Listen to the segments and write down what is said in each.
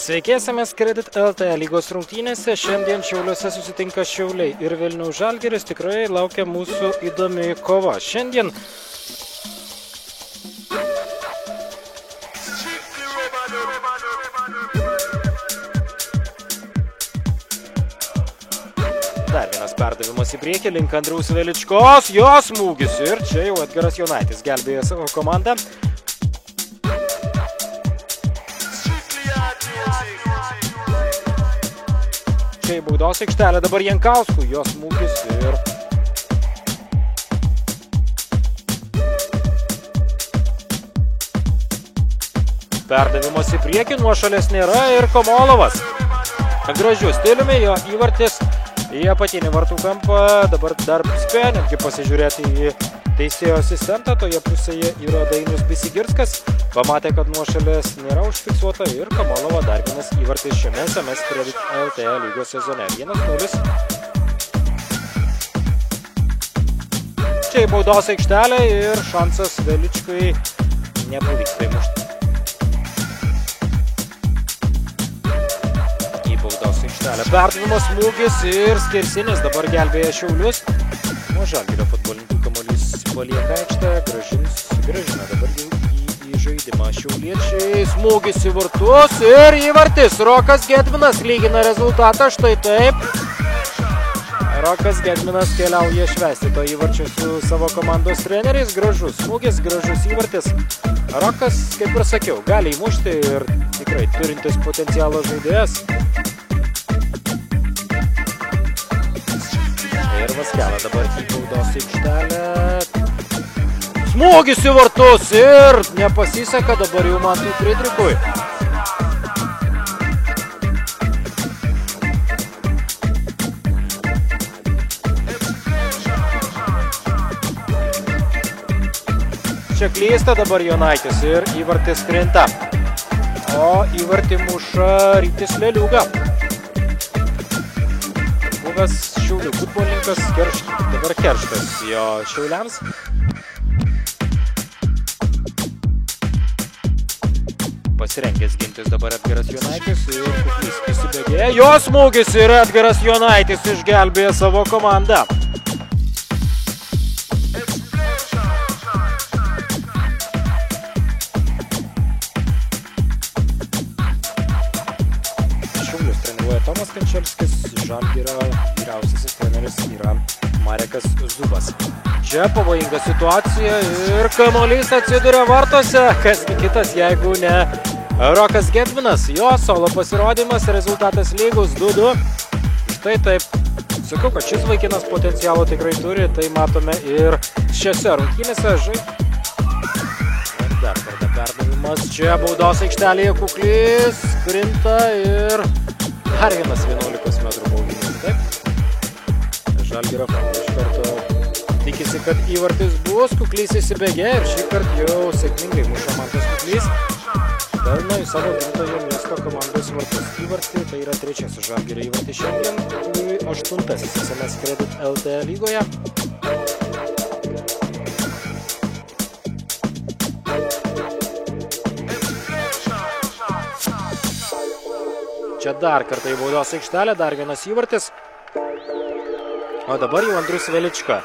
Sveiki, esame Kredit LT lygos rungtynėse. Šiandien Šiauliuose susitinka Šiauliai ir Vilniaus Žalgiris. Tikrai laukia mūsų įdomi kova. Šiandien dar vienas perdavimas į priekį link Andriaus Veličkos. Jos smūgis ir čia jau Edgaras Jonaitis gelbėja savo komandą. Čia į baudos aikštelę dabar Jankauskų, jos smūgis ir perdavimas į priekį, nuošalės nėra ir Komolovas. Gražiu stiliumi jo įvartis į apatinį vartų kampą, dabar dar spėjo netgi pasižiūrėti į teisėjo asistentą, toje pusėje yra Dainius Bisigirskas, pamatė, kad nuošalės nėra užfiksuota ir Komolovo dar vienas įvartis šiame SMS Kredit LT lygos sezone. 1-0. Čia į baudos aikštelę ir šansas Veličkai nepavyksta įmušti. Į baudos aikštelę perdavimas smūgis ir skersinis dabar gelbėja Šiaulius. Nuo Žalgirio futbolininkų kamuolys palieka aikštę, grąžina dabar jau į žaidimą Šiauliečiai. Smūgis į vartus ir įvartis. Rokas Gedminas lygina rezultatą, štai taip. Rokas Gedminas keliauja švęsti to įvarčio su savo komandos treneriais. Gražus smūgis, gražus įvartis. Rokas, kaip ir sakiau, gali įmušti ir tikrai turintis potencialo žaidėjas. Ir Vaskelą dabar į baudos aikštelę. Smūgis į vartus ir nepasiseka dabar jau Mantui Friedrichui. Čia klysta dabar Jonaitis ir įvartis krinta. O įvartį muša Rytis Leliūga. Buvęs Šiaulių futbolininkas, dabar kerštas jo Šiauliams. Pasirengęs gintis dabar Edgaras Jonaitis ir Kuklys įsibėgėja. Jo smūgis ir Edgaras Jonaitis išgelbėja savo komandą. Šiaulius treniruoja Tomas Kančelskis, Žalgirio vyriausiasis treneris yra Marekas Zubas. Čia pavojinga situacija ir kamuolys atsiduria vartuose. Kasgi kitas, jeigu ne Rokas Gedminas. Jo solo pasirodymas, rezultatas lygus 2-2. Štai taip. Sakau, kad šis vaikinas potencialo tikrai turi, tai matome ir šiose rungtynėse. Ir dar kartą perdavimas. Čia baudos aikštelėje Kuklys krinta ir dar vienas 11 metrų baudinis. Taip. Žalgirio fanai iš karto tikisi, kad įvartis bus. Kuklys įsibėgė ir šį kartą jau sėkmingai muša Mantas Kuklys. Pelno į savo gimtojo miesto komandos vartus įvartį. Tai yra trečiasis Žalgirio įvartis šiandien. 8-asis SMS Kredit LT lygoje. Čia dar kartą į baudos aikštelę, dar vienas įvartis. O dabar jau Andrius Velička.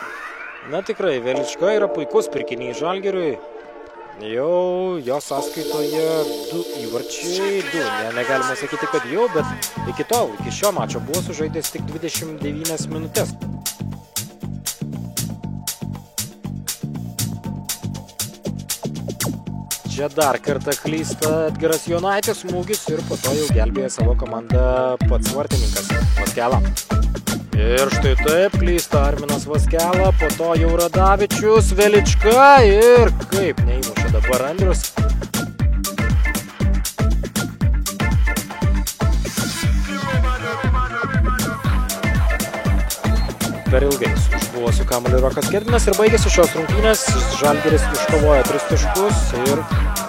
Na tikrai, Velička yra puikus pirkinys Žalgiriui. Jau jo sąskaitoje 2 įvarčiai, 2. Negalima sakyti, kad jau, bet iki tol, iki šio mačo buvo sužaidęs tik 29 minutės. Čia dar kartą klysta Edgaras Jonaitis, smūgis ir po to jau gelbėja savo komandą pats vartininkas Vaskela. Ir štai taip klysta Arminas Vaskela, po to jau Radavičius, Velička ir kaip neįmuša dabar Andrius. Per ilgai buvo su kamuoliu Rokas Gedminas ir baigėsi šios rungtynės. Žalgiris iškovoja 3 taškus ir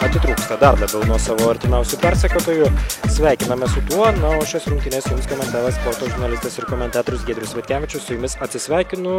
atitrūksta dar labiau nuo savo artimiausių persekiotojų. Sveikiname su tuo, na, o šias rungtynės jums komentavęs sporto žurnalistas ir komentatorius Giedrius Vaitkevičius. Su jumis atsisveikinu.